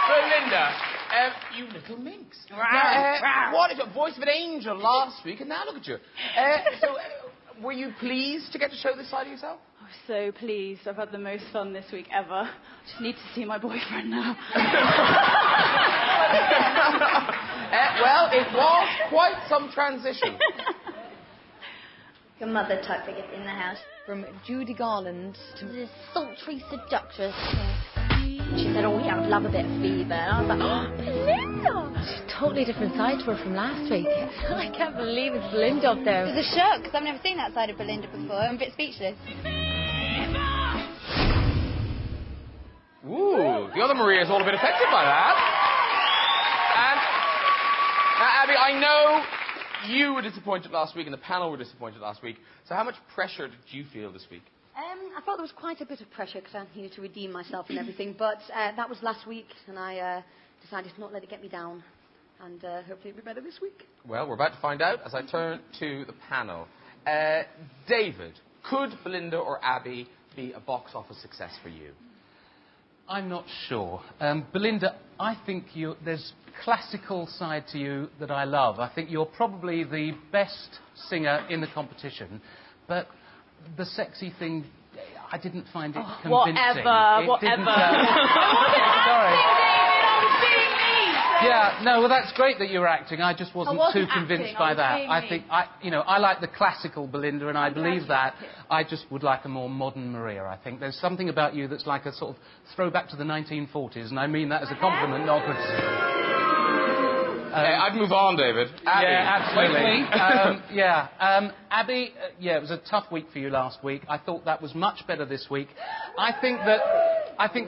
Belinda, you little minx. What is your voice of an angel last week, and now look at you. Were you pleased to get to show this side of yourself? I was so pleased. I've had the most fun this week ever. Just need to see my boyfriend now. Well, it was quite some transition. Your mother type figure in the house. From Judy Garland to the sultry seductress. She said, oh, yeah, I'd love a bit of fever. And I was like, oh, Belinda! She's a totally different side to her from last week. I can't believe it's Belinda up there. It was a shock, because I've never seen that side of Belinda before. I'm a bit speechless. Ooh, the other Maria's all a bit affected by that. And now, Abby, I know you were disappointed last week and the panel were disappointed last week. So how much pressure did you feel this week? I thought there was quite a bit of pressure because I needed to redeem myself and everything, but that was last week, and I decided to not let it get me down, and hopefully it'll be better this week. Well, we're about to find out as I turn to the panel. David, could Belinda or Abby be a box office success for you? I'm not sure. Belinda, I think there's classical side to you that I love. I think you're probably the best singer in the competition, but the sexy thing, I didn't find it convincing. Whatever. Sorry. Yeah, no, well, that's great that you were acting. I just wasn't too convinced by that. I think, I like the classical Belinda, and I believe that. I just would like a more modern Maria, I think. There's something about you that's like a sort of throwback to the 1940s, and I mean that as a compliment, not criticism. I'd move on, David. Abby. Yeah, absolutely. Abby, it was a tough week for you last week. I thought that was much better this week. I think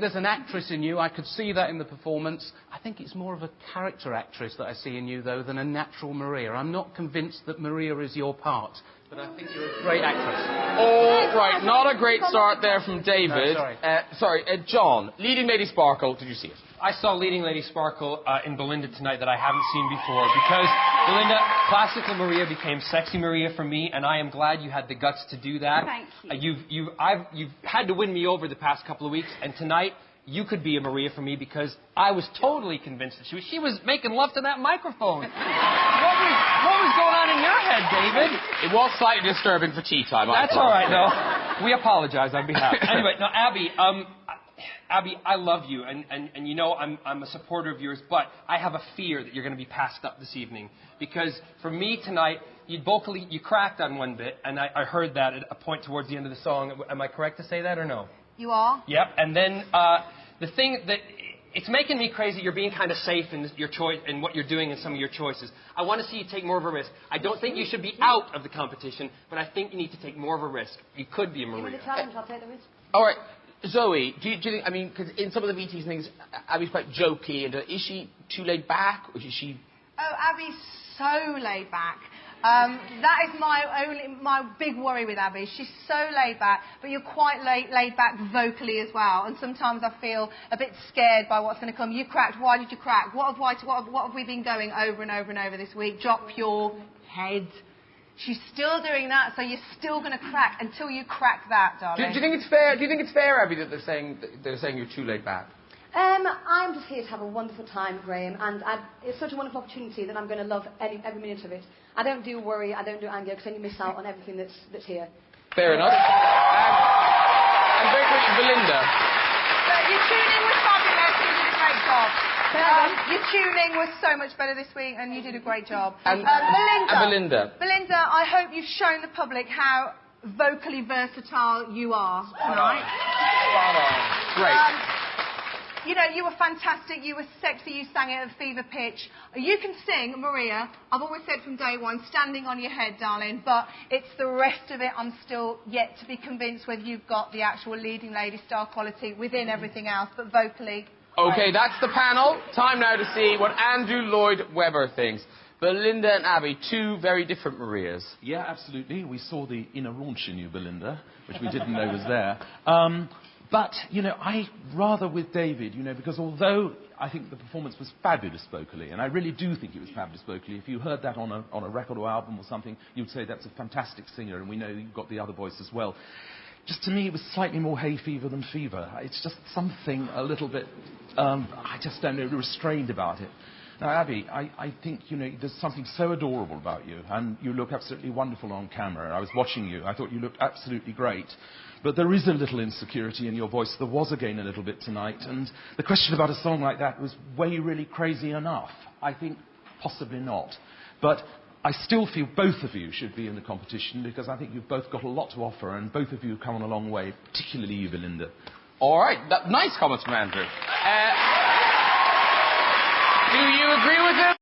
there's an actress in you. I could see that in the performance. I think it's more of a character actress that I see in you, though, than a natural Maria. I'm not convinced that Maria is your part, but I think you're a great actress. All right, not a great start there from David. No, sorry, John, Leading Lady Sparkle, did you see it? I saw Leading Lady Sparkle in Belinda tonight that I haven't seen before, because Belinda, classical Maria became sexy Maria for me, and I am glad you had the guts to do that. Thank you. You've had to win me over the past couple of weeks, and tonight you could be a Maria for me, because I was totally convinced that she was making love to that microphone. What was going on in your head, David? It was slightly disturbing for tea time. That's all right, though. We apologize on behalf. Anyway, now, Abby, I love you, and you know I'm a supporter of yours, but I have a fear that you're going to be passed up this evening. Because for me tonight, you cracked on one bit, and I heard that at a point towards the end of the song. Am I correct to say that or no? You are? Yep, and then the thing that... It's making me crazy you're being kind of safe in your choice and what you're doing in some of your choices. I want to see you take more of a risk. I don't think you should be out of the competition, but I think you need to take more of a risk. You could be a Maria. Give me the challenge, I'll take the risk. All right, Zoe, do you think, I mean, because in some of the VTs things, Abby's quite jokey, and is she too laid back, or is she... Oh, Abby's so laid back. That is my big worry with Abby. She's so laid back, but you're quite laid back vocally as well. And sometimes I feel a bit scared by what's going to come. You cracked. Why did you crack? What have we been going over and over and over this week? Drop your head. She's still doing that, so you're still going to crack until you crack that, darling. Do you think it's fair? Do you think it's fair, Abby, that they're saying you're too laid back? I'm just here to have a wonderful time, Graham, and it's such a wonderful opportunity that I'm going to love every minute of it. I don't do worry, I don't do anger, because then you miss out on everything that's here. Fair enough. And very quickly, Belinda. Your tuning was fabulous. You did a great job. Your tuning was so much better this week, and you did a great job. And Belinda. Belinda, I hope you've shown the public how vocally versatile you are tonight. Great. You know, you were fantastic, you were sexy, you sang it at a fever pitch. You can sing, Maria, I've always said from day one, standing on your head, darling, but it's the rest of it I'm still yet to be convinced whether you've got the actual leading lady star quality within everything else, but vocally... OK, that's the panel. Time now to see what Andrew Lloyd Webber thinks. Belinda and Abby, two very different Marias. Yeah, absolutely. We saw the inner raunch in you, Belinda, which we didn't know was there. But, you know, I rather with David, you know, because although I think the performance was fabulous vocally, and I really do think it was fabulous vocally, if you heard that on a record or album or something, you'd say that's a fantastic singer, and we know you've got the other voice as well. Just to me, it was slightly more hay fever than fever. It's just something a little bit... I just don't know, restrained about it. Now, Abby, I think, you know, there's something so adorable about you, and you look absolutely wonderful on camera. I was watching you. I thought you looked absolutely great. But there is a little insecurity in your voice. There was again a little bit tonight. And the question about a song like that was, were you really crazy enough? I think possibly not. But I still feel both of you should be in the competition because I think you've both got a lot to offer and both of you have come on a long way, particularly you, Belinda. All right. Nice comments from Andrew. Do you agree with him?